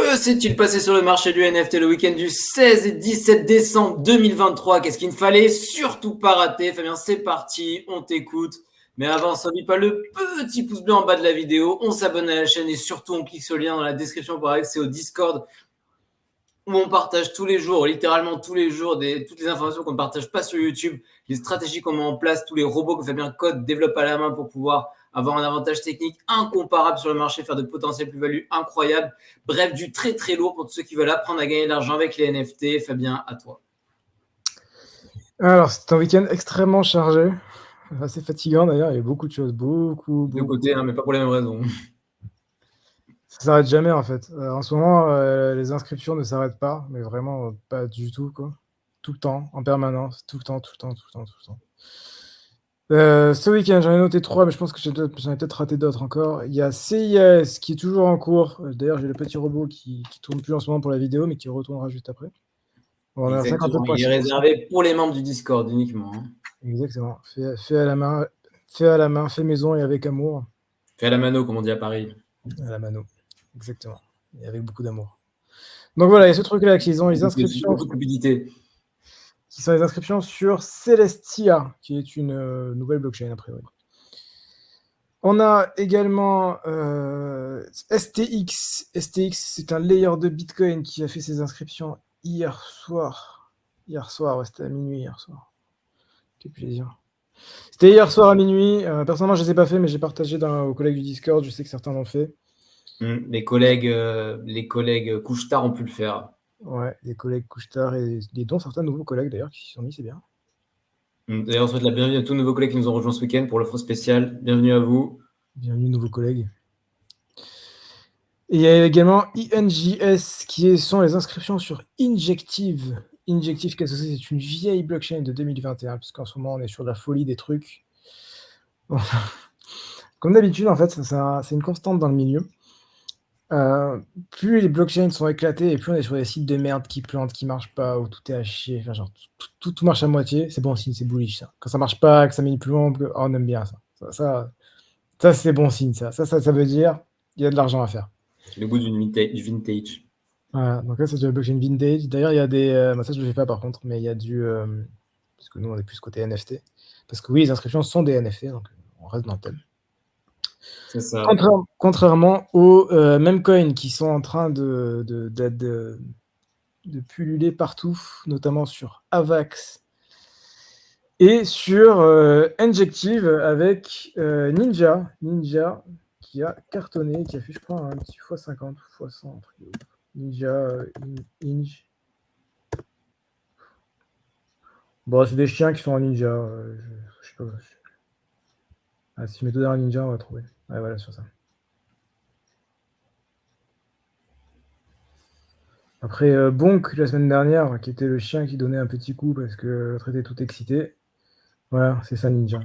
Que s'est-il passé sur le marché du NFT le week-end du 16 et 17 décembre 2023? Qu'est-ce qu'il ne fallait surtout pas rater? Fabien, c'est parti, on t'écoute. Mais avant, n'oublie pas le petit pouce bleu en bas de la vidéo, on s'abonne à la chaîne et surtout on clique sur le lien dans la description pour accéder au Discord où on partage tous les jours, littéralement tous les jours, toutes les informations qu'on ne partage pas sur YouTube, les stratégies qu'on met en place, tous les robots que Fabien code, développe à la main pour pouvoir avoir un avantage technique incomparable sur le marché, faire de potentielles plus-values incroyables. Bref, du très très lourd pour tous ceux qui veulent apprendre à gagner de l'argent avec les NFT. Fabien, à toi. Alors, c'était un week-end extrêmement chargé, assez fatigant d'ailleurs, il y a beaucoup de choses, De beaucoup. côté, hein, mais pas pour les mêmes raisons. Ça s'arrête jamais en fait. En ce moment, les inscriptions ne s'arrêtent pas, mais vraiment pas du tout, quoi. Tout le temps, en permanence, tout le temps. Ce week-end, j'en ai noté 3, mais je pense que j'en ai peut-être raté d'autres encore. Il y a CIS qui est toujours en cours. D'ailleurs, j'ai le petit robot qui tourne plus en ce moment pour la vidéo, mais qui retournera juste après. On a Exactement, il est 57,6%. réservé pour les membres du Discord uniquement. Hein. Exactement. Fait à la main, fait maison et avec amour. Fait à la mano, comme on dit à Paris. À la mano, exactement. Et avec beaucoup d'amour. Donc voilà, il y a ce truc-là qui ont les inscriptions. Beaucoup de cupidité. Qui sont les inscriptions sur Celestia, qui est une nouvelle blockchain a priori. On a également STX. STX, c'est un layer de Bitcoin qui a fait ses inscriptions hier soir. Hier soir, ouais, c'était à minuit hier soir. Quel plaisir. C'était hier soir à minuit. Personnellement, je ne les ai pas fait, mais j'ai partagé aux collègues du Discord. Je sais que certains l'ont fait. Les collègues couche-tard ont pu le faire. Ouais, les collègues couche-tard et dont certains nouveaux collègues d'ailleurs qui s'y sont mis, c'est bien. D'ailleurs, on souhaite la bienvenue à tous nos nouveaux collègues qui nous ont rejoints ce week-end pour l'offre spéciale. Bienvenue à vous. Bienvenue, nouveaux collègues. Et il y a également INJS qui sont les inscriptions sur Injective. Injective, qu'est-ce que c'est? C'est une vieille blockchain de 2021, puisqu'en ce moment on est sur la folie des trucs. Comme d'habitude, en fait, c'est une constante dans le milieu. Plus les blockchains sont éclatées et plus on est sur des sites de merde qui plantent, qui marchent pas, où tout est à chier. Enfin, genre, tout marche à moitié, c'est bon signe, c'est bullish ça. Quand ça marche pas, que ça met plus long, on aime bien ça. Ça c'est bon signe ça. Ça veut dire il y a de l'argent à faire. Le goût du vintage. Voilà, donc là c'est de la blockchain vintage. D'ailleurs, il y a des. Ça je ne le fais pas par contre, mais il y a du. Parce que nous on est plus côté NFT. Parce que oui, les inscriptions sont des NFT, donc on reste dans le thème. C'est ça. Contrairement aux memecoins qui sont en train de pulluler partout, notamment sur Avax et sur Injective avec Ninja qui a cartonné, qui a fait je crois un petit x50 x100 Ninja Inj. Bon, c'est des chiens qui sont en ninja. Je sais pas. Ah, si je mets dedans un ninja, on va trouver. Ouais, voilà, sur ça. Après Bonk, la semaine dernière, qui était le chien qui donnait un petit coup parce que l'autre était tout excité. Voilà, c'est ça, ninja.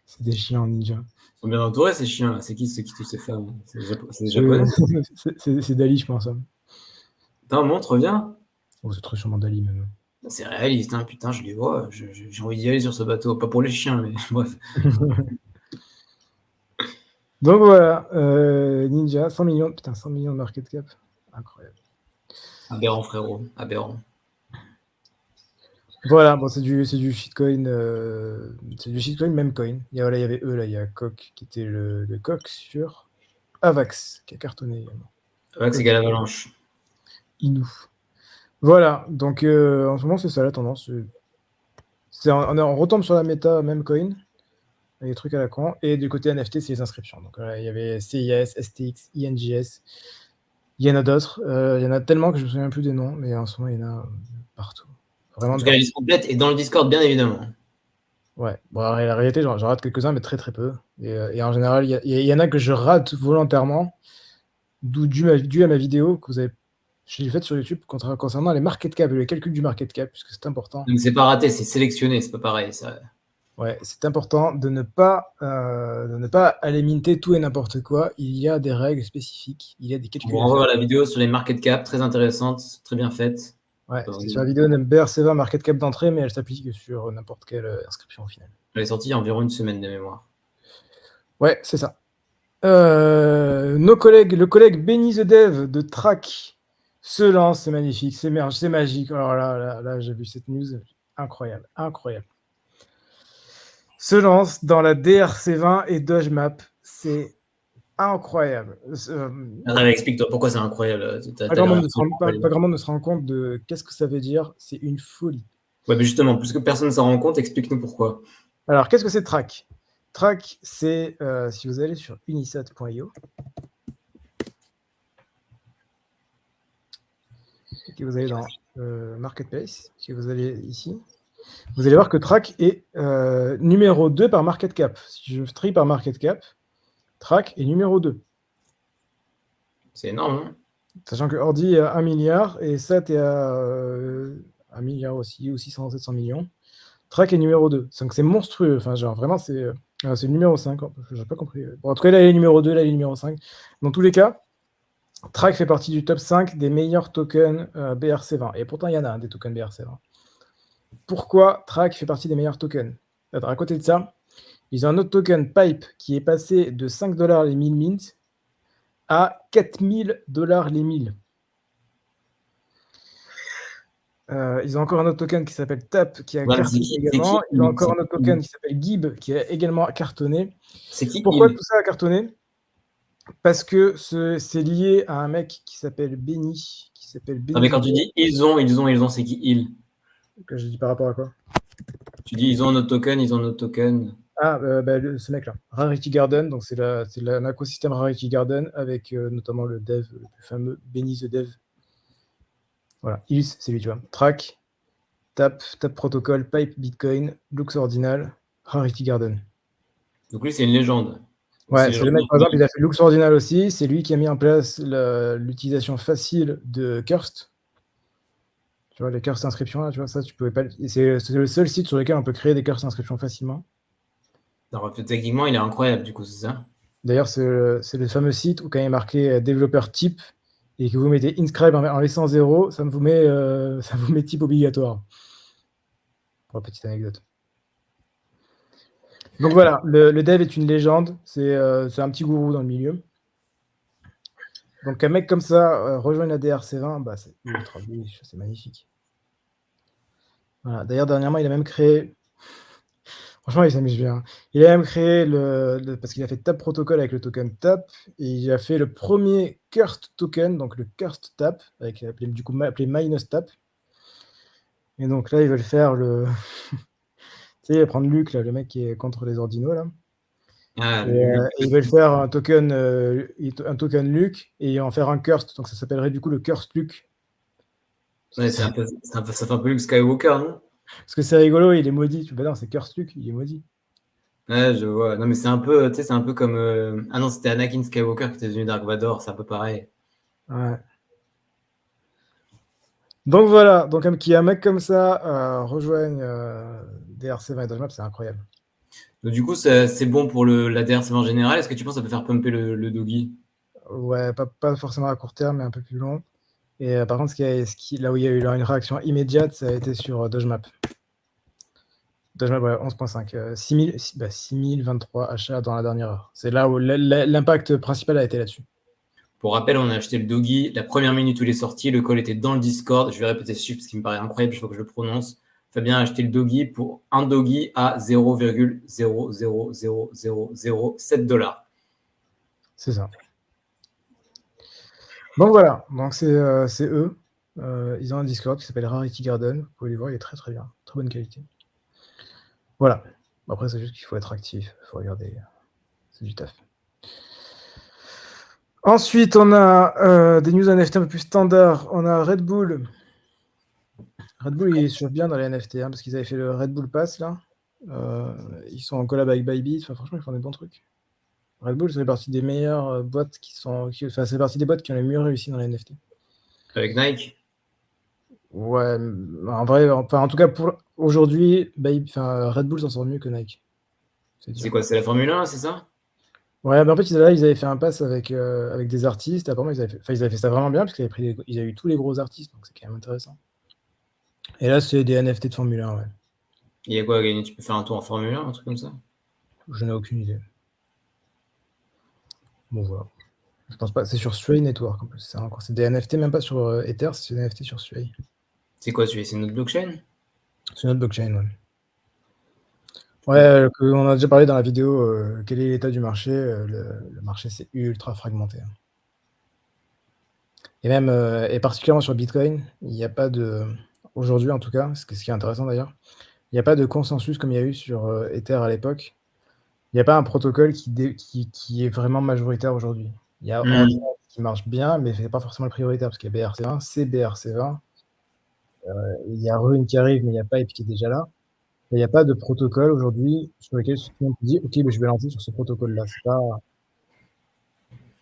C'est des chiens en ninja. Ils sont bien entourés, ces chiens. C'est qui tous ces femmes? C'est des japonais? C'est Dali, je pense. Attends, montre, viens. Oh, c'est très sûrement Dali, même. C'est réaliste, hein. Putain, je les vois. J'ai envie d'y aller sur ce bateau. Pas pour les chiens, mais bref. Donc voilà, Ninja, 100 millions. Putain, 100 millions de market cap. Incroyable. Aberrant, frérot. Aberrant. Voilà, bon, c'est du shitcoin. C'est du shitcoin, même coin. Il y avait eux, là, il y a Coq qui était le coq sur Avax, qui a cartonné également. Avax égale Avalanche. Inou. Voilà, donc en ce moment, c'est ça la tendance. On retombe sur la méta, même coin, les trucs à la con. Et du côté NFT, c'est les inscriptions. Donc il y avait CIS, STX, INJS. Il y en a d'autres. Il y en a tellement que je ne me souviens plus des noms, mais en ce moment, il y en a partout. Vraiment en tout cas, la liste complète est dans le Discord, bien évidemment. Ouais, bon, la réalité, j'en rate quelques-uns, mais très très peu. Et en général, il y en a que je rate volontairement, dû à ma vidéo que j'ai faite sur YouTube concernant les market cap et le calcul du market cap, puisque c'est important. Donc c'est pas raté, c'est sélectionné, c'est pas pareil. Ça. Ouais, c'est important de ne pas aller minter tout et n'importe quoi. Il y a des règles spécifiques, il y a des calculs. On va revoir la vidéo sur les market cap, très intéressante, très bien faite. Ouais, c'est sur la vidéo BRC20 market cap d'entrée, mais elle s'applique sur n'importe quelle inscription au final. Elle est sortie il y a environ une semaine de mémoire. Ouais, c'est ça. Le collègue Benny the Dev de Track se lance, c'est magnifique, c'est magique. Alors là, j'ai vu cette news, incroyable, incroyable. Se lance dans la DRC20 et Doge Map, c'est incroyable. Explique-toi pourquoi c'est incroyable. Pas grand monde ne se rend compte de qu'est-ce que ça veut dire, c'est une folie. Ouais, mais justement, puisque personne ne s'en rend compte, explique-nous pourquoi. Alors, qu'est-ce que c'est Track? Track, c'est, si vous allez sur unisat.io, et vous allez dans Marketplace, si vous allez ici, vous allez voir que Track est numéro 2 par market cap. Si je trie par market cap, Track est numéro 2. C'est énorme, hein? Sachant que Ordi est à 1 milliard et SAT est à 1 milliard aussi, ou 600, 700 millions. Track est numéro 2. Donc c'est monstrueux. Enfin, genre, vraiment, c'est le numéro 5. Je n'ai pas compris. Bon, en tout cas, là, il est numéro 2, là, il est numéro 5. Dans tous les cas, Track fait partie du top 5 des meilleurs tokens BRC20. Et pourtant, il y en a des tokens BRC20. Pourquoi Track fait partie des meilleurs tokens? Alors, à côté de ça, ils ont un autre token, Pipe, qui est passé de 5 $ les 1000 mints à 4000 $ les 1000. Ils ont encore un autre token qui s'appelle TAP, qui a cartonné également. Ils ont encore un autre token qui s'appelle Gib, qui a également cartonné. Pourquoi tout ça a cartonné? Parce que c'est lié à un mec qui s'appelle Benny. Non, mais quand tu dis ils ont, c'est qui ils? Que je dis par rapport à quoi? Tu dis ils ont notre token, ils ont notre token. Ah, ce mec-là, Rarity Garden, donc c'est un écosystème Rarity Garden avec notamment le dev, le plus fameux Benny the Dev. Voilà, ils, c'est lui, tu vois. Track, TAP Protocol, Pipe Bitcoin, Lux Ordinal, Rarity Garden. Donc lui, c'est une légende. Ouais, c'est le mec, par exemple, il a fait Lux Ordinal aussi. C'est lui qui a mis en place l'utilisation facile de Curst. Tu vois, les Curst inscriptions, là, tu vois, ça, tu pouvais pas. C'est le seul site sur lequel on peut créer des Curst inscriptions facilement. Alors, techniquement, il est incroyable, du coup, c'est ça? D'ailleurs, c'est le fameux site où quand il est marqué développeur type et que vous mettez inscribe en laissant 0, ça vous met type obligatoire. Pour la petite anecdote. Donc voilà, le dev est une légende, c'est un petit gourou dans le milieu. Donc un mec comme ça rejoigne la DRC20, bah, c'est ultra bullish, c'est magnifique. Voilà. D'ailleurs, dernièrement, il a même créé... Franchement, il s'amuse bien. Il a même créé parce qu'il a fait TAP Protocol avec le token TAP, et il a fait le premier Curst token, donc le Curst TAP, du coup appelé minus TAP. Et donc là, ils veulent faire le... tu sais, prendre Luc, là, le mec qui est contre les ordinaux, là. Ah, et ils veulent faire un token Luc et en faire un Curst, donc ça s'appellerait du coup le Curst Luc. Ouais, ça fait un peu Luke Skywalker, non? Parce que c'est rigolo, il est maudit. Bah non, c'est Curse Luke, il est maudit. Ouais, je vois. Non, mais c'est un peu, tu sais, c'est un peu comme. Ah non, c'était Anakin Skywalker qui était devenu Dark Vador, c'est un peu pareil. Ouais. Donc voilà, donc un mec comme ça rejoigne DRC20 et Dodge Map, c'est incroyable. Donc, du coup, c'est bon pour la DRC en général. Est-ce que tu penses que ça peut faire pumper le doggy? Ouais, pas forcément à court terme, mais un peu plus long. Et par contre, là où il y a eu une réaction immédiate, ça a été sur Dodge Map. Dodge Map, ouais, 11.5. 6023 achats dans la dernière heure. C'est là où l'impact principal a été là-dessus. Pour rappel, on a acheté le doggy. La première minute où il est sorti, le call était dans le Discord. Je vais répéter ce chiffre parce qu'il me paraît incroyable. Il faut que je le prononce. Fabien a acheté le doggy pour un doggy à 0,00007 $. C'est ça. Donc voilà, donc c'est eux. Ils ont un Discord qui s'appelle Rarity Garden. Vous pouvez les voir, il est très très bien, très bonne qualité. Voilà. Après, c'est juste qu'il faut être actif, il faut regarder. C'est du taf. Ensuite, on a des news NFT un peu plus standards. On a Red Bull. Red Bull, il surfe bien dans les NFT, parce qu'ils avaient fait le Red Bull Pass, là. Ils sont en collab avec Bybit. Enfin, franchement, ils font des bons trucs. Red Bull, ça fait partie des meilleures boîtes ça fait partie des boîtes qui ont le mieux réussi dans les NFT. Avec Nike? Ouais, en vrai, en tout cas, pour aujourd'hui, Red Bull s'en sort mieux que Nike. C'est quoi? C'est la Formule 1, c'est ça? Ouais, mais en fait, ils avaient fait un pass avec des artistes. Apparemment, ils avaient fait ça vraiment bien, parce qu'ils avaient eu tous les gros artistes, donc c'est quand même intéressant. Et là, c'est des NFT de Formule 1, ouais. Il y a quoi à gagner? Tu peux faire un tour en Formule 1, un truc comme ça? Je n'ai aucune idée. Bon, voilà. Je pense pas. C'est sur Sway Network en plus. C'est des NFT, même pas sur Ether, c'est des NFT sur Sway. C'est quoi celui-là? C'est notre blockchain? C'est notre blockchain, ouais. Ouais, on a déjà parlé dans la vidéo, quel est l'état du marché. Le marché, c'est ultra fragmenté. Et même, et particulièrement sur Bitcoin, il n'y a pas de aujourd'hui en tout cas, ce qui est intéressant d'ailleurs, il n'y a pas de consensus comme il y a eu sur, Ether à l'époque. Il n'y a pas un protocole qui est vraiment majoritaire aujourd'hui. Il y a Ordinals qui marche bien, mais c'est pas forcément le prioritaire parce qu'il y a BRC20, c'est BRC20. Il y a Rune qui arrive, mais il y a Pipe qui est déjà là. Il n'y a pas de protocole aujourd'hui sur lequel tout le monde peut dire: «OK, je vais lancer sur ce protocole-là».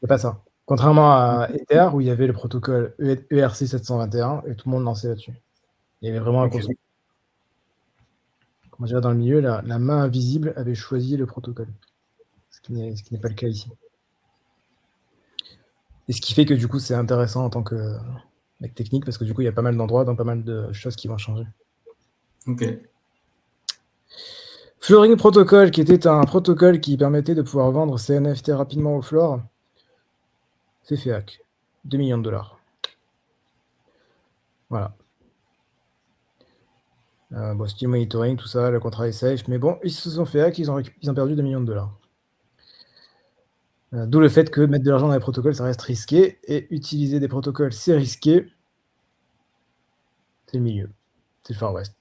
C'est pas ça. Contrairement à Ether où il y avait le protocole ERC 721 et tout le monde lançait là-dessus. Il y avait vraiment un Ok. consensus. Comment dire, dans le milieu, la main invisible avait choisi le protocole, ce qui n'est pas le cas ici. Et ce qui fait que du coup, c'est intéressant en tant que mec technique parce que du coup, il y a pas mal d'endroits, dans pas mal de choses qui vont changer. Ok. Flooring Protocol, qui était un protocole qui permettait de pouvoir vendre ses NFT rapidement au floor, c'est fait hack. 2 millions de dollars. Voilà. Bon, Steam Monitoring, tout ça, le contrat est safe, mais bon, ils se sont fait hack, ils ont perdu 2 millions de dollars. D'où le fait que mettre de l'argent dans les protocoles, ça reste risqué, et utiliser des protocoles, c'est risqué. C'est le milieu. C'est le Far West.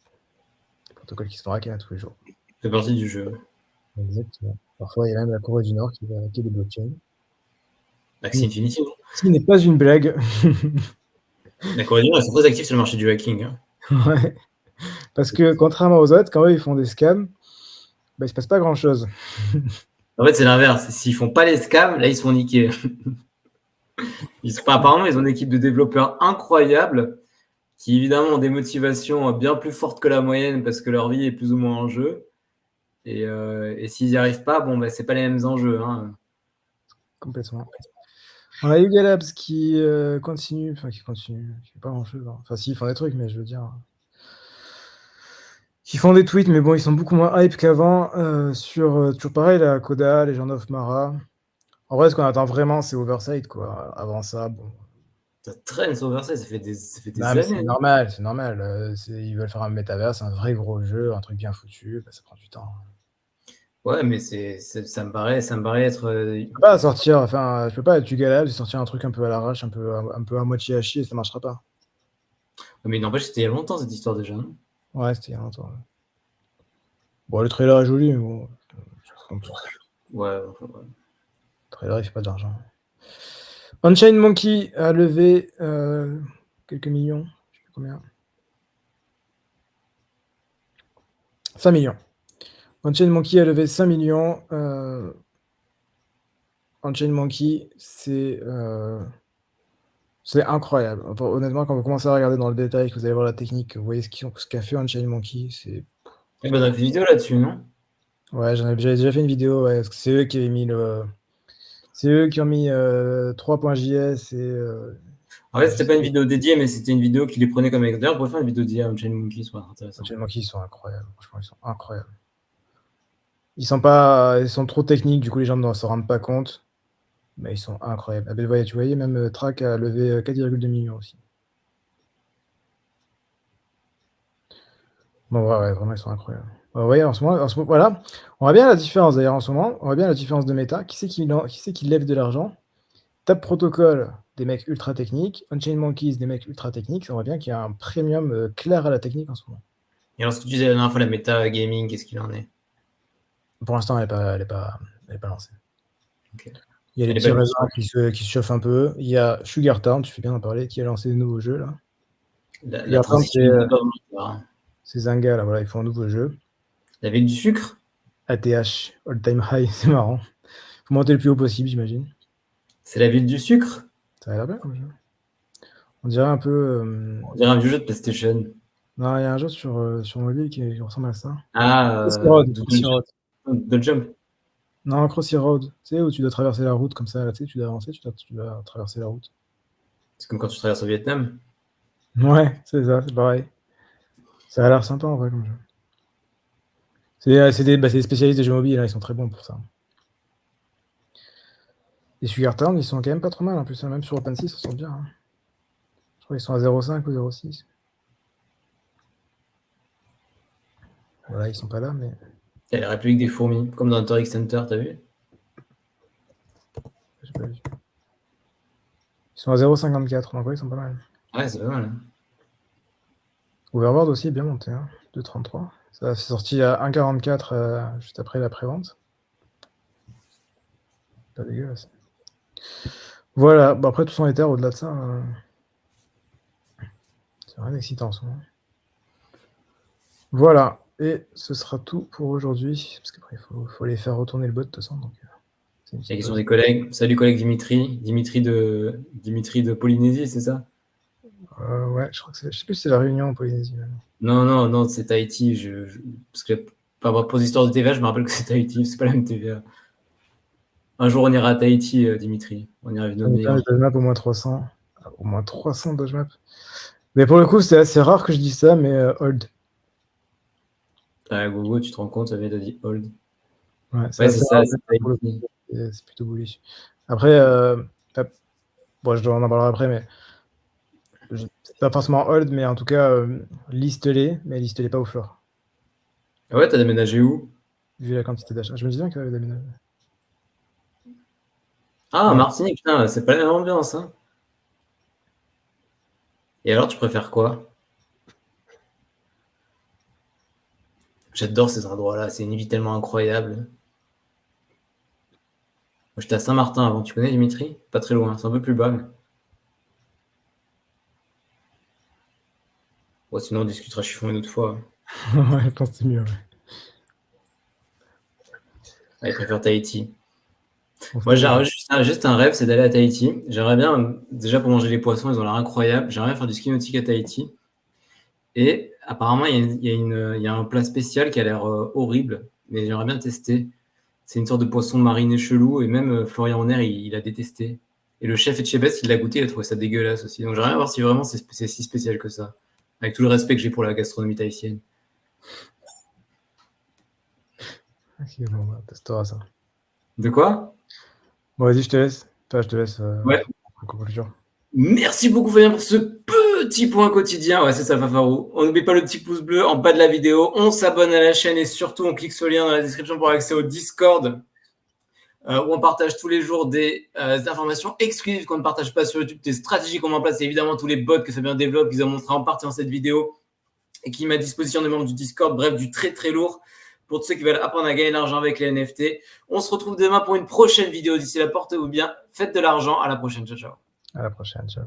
Les protocoles qui se font hacker tous les jours. Ça fait partie du jeu. Exactement. Parfois, il y a même la Corée du Nord qui va hacker des blockchains. Axie Infinity. Ce qui n'est pas une blague. La Corée du Nord, ils sont très actifs sur le marché du hacking. Hein. Ouais. Parce que contrairement aux autres, quand eux, ils font des scams, bah, il se passe pas grand-chose. En fait, c'est l'inverse. S'ils font pas les scams, là, ils se font niquer. Apparemment, ils ont une équipe de développeurs incroyable qui, évidemment, ont des motivations bien plus fortes que la moyenne parce que leur vie est plus ou moins en jeu. Et s'ils n'y arrivent pas, bon, bah, c'est pas les mêmes enjeux. Hein. Complètement. On a Yuga Labs qui continue, enfin qui fait pas grand-chose. Hein. Enfin, si, ils font des trucs, mais je veux dire... Qui font des tweets, mais bon, ils sont beaucoup moins hype qu'avant. Sur toujours pareil, la Coda, Legend of Mara. En vrai, ce qu'on attend vraiment, c'est Oversight, quoi. Avant ça, bon. Ça traîne sur Versailles, ça fait des Non, mais années. c'est normal, c'est normal. Ils veulent faire un métaverse, un vrai gros jeu, un truc bien foutu, bah, ça prend du temps. Ouais, mais ça me paraît être. Je peux pas sortir, enfin, je peux pas être Yuga Labs et sortir un truc un peu à l'arrache, un peu à moitié à chier, ça marchera pas. Mais n'empêche, c'était il y a longtemps cette histoire déjà. Non Ouais, c'était il y a longtemps. Ouais. Bon, le trailer est joli, mais bon. ouais. Le trailer, il fait pas d'argent. Unchained Monkey a levé quelques millions, je sais plus combien. 5 millions. Unchained Monkey a levé 5 millions. Unchained Monkey, c'est incroyable. Enfin, honnêtement, quand vous commencez à regarder dans le détail, que vous allez voir la technique, vous voyez ce qu'a fait Unchained Monkey, c'est... Eh ben, on a fait une vidéo là-dessus, non? Ouais, j'avais déjà fait une vidéo, ouais, parce que c'est eux qui avaient mis le... C'est eux qui ont mis 3.js et... En fait, c'était pas une vidéo dédiée, mais c'était une vidéo qui les prenait comme exemple. D'ailleurs, on pourrait faire une vidéo dédiée à Unchained Monkey, c'est intéressant. Unchained Monkey, ils sont incroyables. Franchement, ils sont incroyables. Ils sont trop techniques, du coup, les gens ne s'en rendent pas compte. Mais ils sont incroyables. Ah ben, tu voyais, même Track a levé 4,2 millions aussi. Bon, ouais, vraiment, ils sont incroyables. Vous voyez, en ce moment, voilà. On voit bien la différence, d'ailleurs, en ce moment. On voit bien la différence de méta. Qui c'est qui lève de l'argent? Tap Protocol, des mecs ultra techniques. Unchained Monkeys, des mecs ultra techniques. On voit bien qu'il y a un premium clair à la technique en ce moment. Et alors, ce que tu disais la dernière fois, la méta gaming, qu'est-ce qu'il en est? Pour l'instant, elle n'est pas lancée. Okay. Il y a les petits raisins qui se chauffent un peu. Il y a Sugar Town, tu fais bien d'en parler, qui a lancé de nouveaux jeux, là. La transition n'est pas volontaire. C'est Zynga, là, voilà, ils font un nouveau jeu. La ville du sucre? ATH, All Time High, c'est marrant. Faut monter le plus haut possible, j'imagine. C'est la ville du sucre? Ça a l'air bien comme jeu. On dirait un peu... On dirait un vieux jeu de PlayStation. Non, il y a un jeu sur mobile qui ressemble à ça. Ah, Double Jump. Non, Crossy Road. Tu sais, où tu dois traverser la route comme ça, là, tu sais, tu dois avancer, tu dois traverser la route. C'est comme quand tu traverses au Vietnam. Ouais, c'est ça, c'est pareil. Ça a l'air sympa en vrai comme jeu. C'est des spécialistes des jeux mobiles, hein, ils sont très bons pour ça. Les Sugartown, ils sont quand même pas trop mal. En plus, même sur OpenSea, ça sent bien. Hein. Je crois qu'ils sont à 0,5 ou 0,6. Voilà, ils sont pas là, mais. Il y a la République des fourmis, comme dans Hunter x Hunter, t'as vu? J'ai pas vu. Ils sont à 0,54, donc ouais, ils sont pas mal. Ouais, c'est pas mal. Hein. Overboard aussi est bien monté, hein, 2,33. Ça s'est sorti à 1,44 juste après la prévente. Pas dégueulasse. Voilà, bon, après tout son Ether au-delà de ça, c'est rien d'excitant en ce moment. Voilà, et ce sera tout pour aujourd'hui, parce qu'après il faut aller faire retourner le bot de toute façon. Donc, la question des collègues. Salut collègue Dimitri. Dimitri de Polynésie, c'est ça? Ouais, je crois que je sais plus si c'est la Réunion en Polynésie. Non, c'est Tahiti. Parce que pour l'histoire de TVA, je me rappelle que c'est Tahiti, c'est pas la même TVA. Un jour, on ira à Tahiti, Dimitri. On ira vivre notre meilleur. Dodgemap au moins 300. Au moins 300 Dodgemap. Mais pour le coup, c'est assez rare que je dise ça, mais hold. Gogo, tu te rends compte, ça vient de dire hold. Ouais, c'est ça, c'est Tahiti. C'est plutôt bullish. Après, bon, je dois en parler après, mais c'est pas forcément hold, mais en tout cas, liste-les, mais liste-les pas au floor. Ah ouais, t'as déménagé où? Vu la quantité d'achats. Je me disais bien qu'il avait déménagé. Ah, Martinique, putain, c'est pas la même ambiance. Hein. Et alors, tu préfères quoi? J'adore ces endroits-là, c'est une vie tellement incroyable. Moi, j'étais à Saint-Martin avant, tu connais Dimitri? Pas très loin, c'est un peu plus bas. Mais... Ouais, sinon, on discutera chiffon une autre fois. Ouais, je pense que c'est mieux. Ouais. Ouais, il préfère Tahiti. Moi, j'ai juste un rêve, c'est d'aller à Tahiti. J'aimerais bien, déjà pour manger les poissons, ils ont l'air incroyables. J'aimerais bien faire du ski nautique à Tahiti. Et apparemment, il y a un plat spécial qui a l'air horrible, mais j'aimerais bien tester. C'est une sorte de poisson mariné chelou, et même Florian Honner, il a détesté. Et le chef Etchebest, il l'a goûté, il a trouvé ça dégueulasse aussi. Donc j'aimerais bien voir si vraiment c'est si spécial que ça. Avec tout le respect que j'ai pour la gastronomie tahitienne. Ok, bon, bah, testera ça. De quoi? Bon, vas-y, je te laisse. Toi, je te laisse. Ouais. Conclusion. Merci beaucoup Fabien pour ce petit point quotidien. Ouais, c'est ça Fafarou. On n'oublie pas le petit pouce bleu en bas de la vidéo. On s'abonne à la chaîne et surtout on clique sur le lien dans la description pour avoir accès au Discord où on partage tous les jours des informations exclusives qu'on ne partage pas sur YouTube, des stratégies qu'on met en place et évidemment tous les bots que Fabien développe, qu'ils ont montré en partie dans cette vidéo et qui met à disposition des membres du Discord. Bref, du très très lourd pour tous ceux qui veulent apprendre à gagner de l'argent avec les NFT. On se retrouve demain pour une prochaine vidéo. D'ici là, portez-vous bien. Faites de l'argent. À la prochaine. Ciao, ciao. À la prochaine. Ciao.